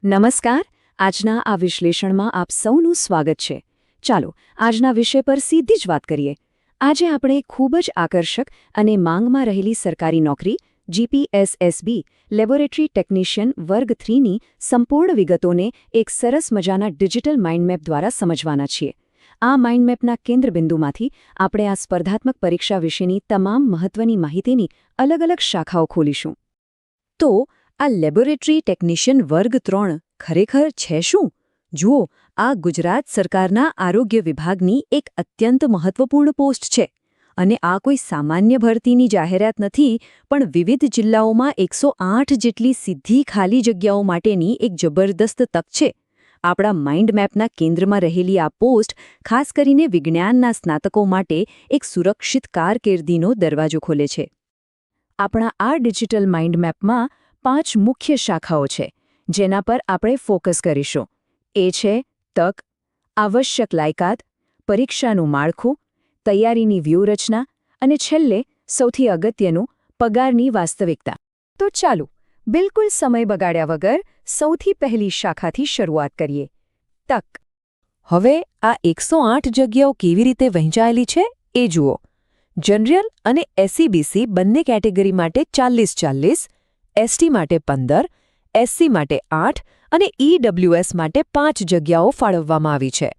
નમસ્કાર. આજના આ વિશ્લેષણમાં આપ સૌનું સ્વાગત છે. ચાલો આજના વિષય પર સીધી જ વાત કરીએ. આજે આપણે ખૂબ જ આકર્ષક અને માંગમાં રહેલી સરકારી નોકરી જીપીએસએસબી લેબોરેટરી ટેકનિશિયન વર્ગ 3ની સંપૂર્ણ વિગતોને એક સરસ મજાના ડિજિટલ માઇન્ડમેપ દ્વારા સમજવાના છીએ. આ માઇન્ડમેપના કેન્દ્રબિંદુમાંથી આપણે આ સ્પર્ધાત્મક પરીક્ષા વિશેની તમામ મહત્વની માહિતીની અલગ અલગ શાખાઓ ખોલીશું. તો આ લેબોરેટરી ટેકનિશિયન વર્ગ 3 ખરેખર છે શું? જુઓ, આ ગુજરાત સરકારના આરોગ્ય વિભાગની એક અત્યંત મહત્વપૂર્ણ પોસ્ટ છે. અને આ કોઈ સામાન્ય ભરતીની જાહેરાત નથી, પણ વિવિધ જિલ્લાઓમાં 108 જેટલી સીધી ખાલી જગ્યાઓ માટેની એક જબરદસ્ત તક છે. આપણા માઇન્ડ મેપના કેન્દ્રમાં રહેલી આ પોસ્ટ ખાસ કરીને વિજ્ઞાનના સ્નાતકો માટે એક સુરક્ષિત કારકિર્દીનો દરવાજો ખોલે છે. આપણા આ ડિજિટલ માઇન્ડ મેપમાં 5 મુખ્ય શાખાઓ છે, જેના પર આપણે ફોકસ કરીશું. એ છે તક, આવશ્યક લાયકાત, પરીક્ષાનું માળખું, તૈયારીની વ્યૂહરચના અને છેલ્લે સૌથી અગત્યનું પગારની વાસ્તવિકતા. તો ચાલો બિલકુલ સમય બગાડ્યા વગર સૌથી પહેલી શાખાથી શરૂઆત કરીએ, તક. હવે આ 108 જગ્યાઓ કેવી રીતે વહેંચાયેલી છે એ જુઓ. જનરલ અને એસસીબીસી બંને કેટેગરી માટે 40-40, એસટી માટે 15, એસસી માટે 8 અને ઈડબ્લ્યુએસ માટે 5 જગ્યાઓ ફાળવવામાં આવી છે.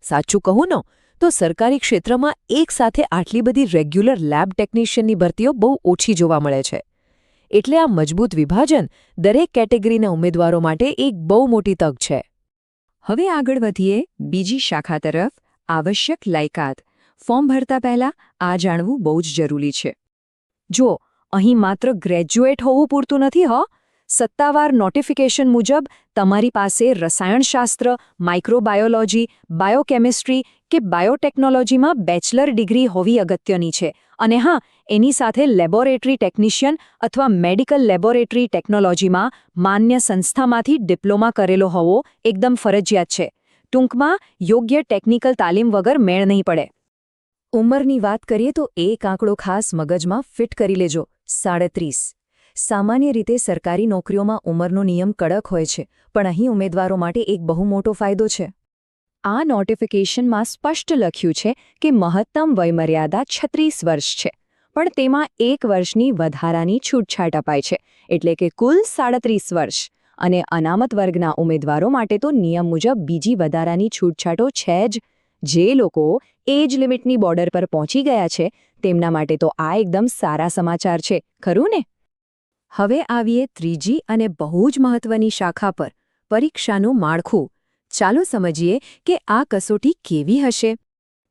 સાચું કહું ન તો સરકારી ક્ષેત્રમાં એકસાથે આટલી બધી રેગ્યુલર લેબ ટેકનિશિયનની ભરતીઓ બહુ ઓછી જોવા મળે છે. એટલે આ મજબૂત વિભાજન દરેક કેટેગરીના ઉમેદવારો માટે એક બહુ મોટી તક છે. હવે આગળ વધીએ બીજી શાખા તરફ, આવશ્યક લાયકાત. ફોર્મ ભરતા પહેલા આ જાણવું બહુ જ જરૂરી છે. જુઓ, અહીં માત્ર ગ્રેજ્યુએટ હોવું પૂરતું નથી હો. સત્તાવાર નોટિફિકેશન મુજબ તમારી પાસે રસાયણશાસ્ત્ર, માઇક્રોબાયોલોજી, બાયોકેમિસ્ટ્રી કે બાયોટેકનોલોજીમાં બેચલર ડિગ્રી હોવી અગત્યની છે. અને હા, એની સાથે લેબોરેટરી ટેકનિશિયન અથવા મેડિકલ લેબોરેટરી ટેકનોલોજીમાં માન્ય સંસ્થામાંથી ડિપ્લોમા કરેલો હોવો એકદમ ફરજિયાત છે. ટૂંકમાં યોગ્ય ટેકનિકલ તાલીમ વગર મેળ નહીં પડે. ઉંમરની વાત કરીએ તો એક આંકડો ખાસ મગજમાં ફિટ કરી લેજો, 37. સામાન્ય રીતે સરકારી નોકરીઓમાં ઉંમરનો નિયમ કડક હોય છે, પણ અહીં ઉમેદવારો માટે એક બહુ મોટો ફાયદો છે. આ નોટિફિકેશનમાં સ્પષ્ટ લખ્યું છે કે મહત્તમ વયમર્યાદા 36 વર્ષ છે, પણ તેમાં 1 વર્ષની વધારાની છૂટછાટ અપાય છે, એટલે કે કુલ 37 વર્ષ. અને અનામત વર્ગના ઉમેદવારો માટે તો નિયમ મુજબ બીજી વધારાની છૂટછાટો છે જ. જે લોકો એજ લિમિટની બોર્ડર પર પહોંચી ગયા છે, તેમના માટે તો આ એકદમ સારા સમાચાર છે, ખરું ને? હવે આવીએ ત્રીજી અને બહુ જ મહત્વની શાખા પર, પરીક્ષાનું માળખું. ચાલો સમજીએ કે આ કસોટી કેવી હશે.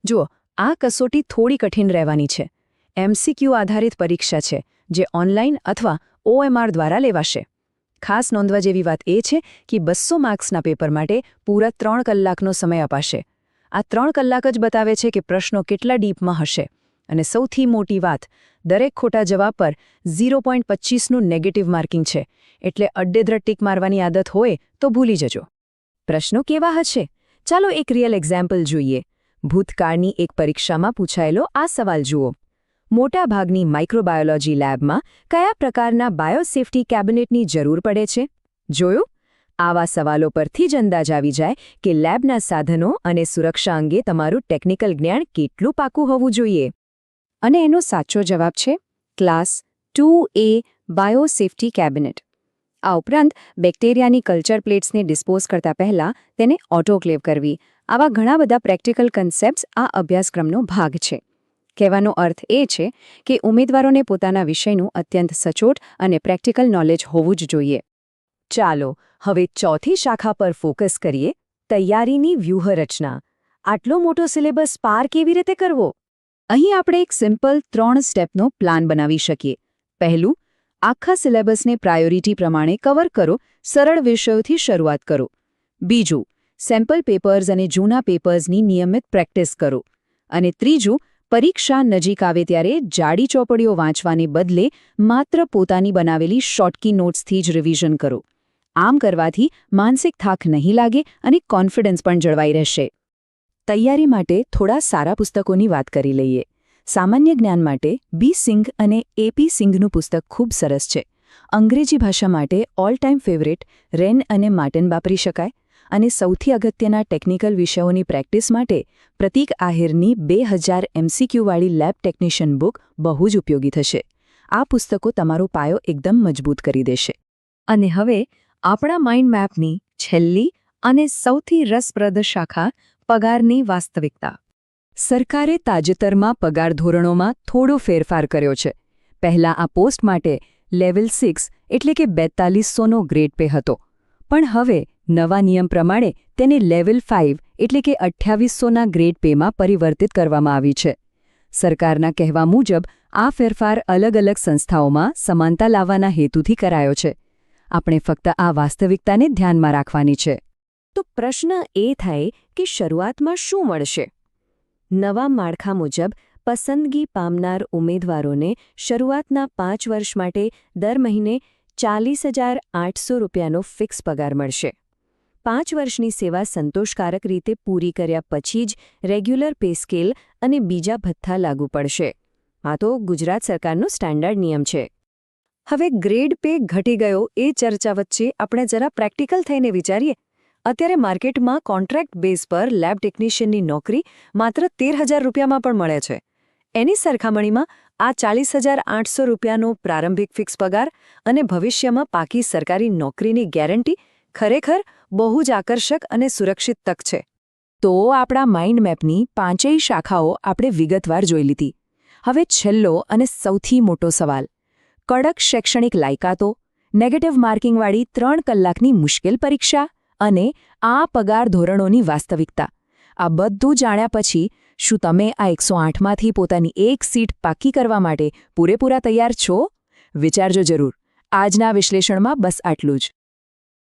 જુઓ, આ કસોટી થોડી કઠિન રહેવાની છે. એમસીક્યુ આધારિત પરીક્ષા છે, જે ઓનલાઈન અથવા ઓએમઆર દ્વારા લેવાશે. ખાસ નોંધવા જેવી વાત એ છે કે 200 માર્ક્સના પેપર માટે પૂરા 3 કલાકનો સમય અપાશે. આ 3 કલાક જ બતાવે છે કે પ્રશ્નો કેટલા ડીપમાં હશે. અને સૌથી મોટી વાત, દરેક ખોટા જવાબ પર 0.25નું નેગેટિવ માર્કિંગ છે, એટલે અડ્ડેધડ ટીક મારવાની આદત હોય તો ભૂલી જજો. પ્રશ્નો કેવા હશે? ચાલો એક રિયલ એક્ઝામ્પલ જોઈએ. ભૂતકાળની એક પરીક્ષામાં પૂછાયેલો આ સવાલ જુઓ. મોટાભાગની માઇક્રોબાયોલોજી લેબમાં કયા પ્રકારના બાયોસેફ્ટી કેબિનેટની જરૂર પડે છે? જોયું? આવા સવાલો પરથી જ અંદાજ આવી જાય કે લેબના સાધનો અને સુરક્ષા અંગે તમારું ટેકનિકલ જ્ઞાન કેટલું પાકું હોવું જોઈએ. અને એનો સાચો જવાબ છે ક્લાસ 2A બાયોસેફ્ટી કેબિનેટ. આ ઉપરાંત બેક્ટેરિયાની કલ્ચર પ્લેટ્સને ડિસ્પોઝ કરતા પહેલાં તેને ઓટોક્લેવ કરવી, આવા ઘણા બધા પ્રેક્ટિકલ કન્સેપ્ટ્સ આ અભ્યાસક્રમનો ભાગ છે. કહેવાનો અર્થ એ છે કે ઉમેદવારોને પોતાના વિષયનું અત્યંત સચોટ અને પ્રેક્ટિકલ નોલેજ હોવું જ જોઈએ. ચાલો હવે ચોથી શાખા પર ફોકસ કરીએ, તૈયારીની વ્યૂહરચના. આટલો મોટો સિલેબસ પાર કેવી રીતે કરવો? અહીં આપણે એક સિમ્પલ 3 સ્ટેપનો પ્લાન બનાવી શકીએ. પહેલું, આખા સિલેબસને પ્રાયોરિટી પ્રમાણે કવર કરો, સરળ વિષયોથી શરૂઆત કરો. બીજું, સેમ્પલ પેપર્સ અને જૂના પેપર્સની નિયમિત પ્રેક્ટિસ કરો. અને ત્રીજું, પરીક્ષા નજીક આવે ત્યારે જાડી ચોપડીઓ વાંચવાને બદલે માત્ર પોતાની બનાવેલી શોર્ટકી નોટ્સથી જ રિવિઝન કરો. આમ કરવાથી માનસિક થાક નહીં લાગે અને કોન્ફિડન્સ પણ જળવાઈ રહેશે. તૈયારી માટે થોડા સારા પુસ્તકોની વાત કરી લઈએ. સામાન્ય જ્ઞાન માટે બી સિંઘ અને એપી સિંઘનું પુસ્તક ખૂબ સરસ છે. અંગ્રેજી ભાષા માટે ઓલ ટાઈમ ફેવરેટ રેન અને માર્ટિન વાપરી શકાય અને સૌથી અગત્યના ટેકનિકલ વિષયોની પ્રેક્ટિસ માટે પ્રતીક આહિરની 2000 MCQ વાળી લેબ ટેકનિશિયન બુક બહુ જ ઉપયોગી થશે. આ પુસ્તકો તમારો પાયો એકદમ મજબૂત કરી દેશે. અને હવે આપણા માઇન્ડ મેપની છેલ્લી અને સૌથી રસપ્રદ શાખા પગારની વાસ્તવિકતા. સરકારે તાજેતરમાં પગાર ધોરણોમાં થોડો ફેરફાર કર્યો છે. પહેલાં આ પોસ્ટ માટે લેવલ 6 એટલે કે 4200નો ગ્રેડ પે હતો, પણ હવે નવા નિયમ પ્રમાણે તેને લેવલ 5 એટલે કે 2800ના ગ્રેડ પેમાં પરિવર્તિત કરવામાં આવી છે. સરકારના કહેવા મુજબ આ ફેરફાર અલગ અલગ સંસ્થાઓમાં સમાનતા લાવવાના હેતુથી કરાયો છે. આપણે ફક્ત આ વાસ્તવિકતાને ધ્યાનમાં રાખવાની છે. તો પ્રશ્ન એ થાય કે શરૂઆતમાં શું મળશે? નવા માળખા મુજબ પસંદગી પામનાર ઉમેદવારોને શરૂઆતના 5 વર્ષ માટે દર મહિને 40,800 રૂપિયાનો ફિક્સ પગાર મળશે. 5 વર્ષની સેવા સંતોષકારક રીતે પૂરી કર્યા પછી જ રેગ્યુલર પે સ્કેલ અને બીજા ભથ્થા લાગુ પડશે. આ તો ગુજરાત સરકારનો સ્ટાન્ડર્ડ નિયમ છે. હવે ગ્રેડ પે ઘટી ગયો એ ચર્ચા વચ્ચે આપણે જરા પ્રેક્ટિકલ થઈને વિચારીએ. અત્યારે માર્કેટમાં કોન્ટ્રાક્ટ બેઝ પર લેબ ટેકનિશિયનની નોકરી માત્ર 13,000 રૂપિયામાં પણ મળે છે. એની સરખામણીમાં આ 40,800 રૂપિયાનો પ્રારંભિક ફિક્સ પગાર અને ભવિષ્યમાં પાકી સરકારી નોકરીની ગેરંટી ખરેખર બહુ જ આકર્ષક અને સુરક્ષિત તક છે. તો આપણા માઇન્ડ મેપની 5 શાખાઓ આપણે વિગતવાર જોઈ લીધી. હવે છેલ્લો અને સૌથી મોટો સવાલ: કડક શૈક્ષણિક લાયકાતો, નેગેટિવ માર્કિંગવાળી 3 કલાકની મુશ્કેલ પરીક્ષા અને આ પગાર ધોરણોની વાસ્તવિકતા. આ બધું જાણ્યા પછી શું તમે આ 108માંથી પોતાની એક સીટ પાકી કરવા માટે પૂરેપૂરા તૈયાર છો? વિચારજો જરૂર. આજના વિશ્લેષણમાં બસ આટલું જ.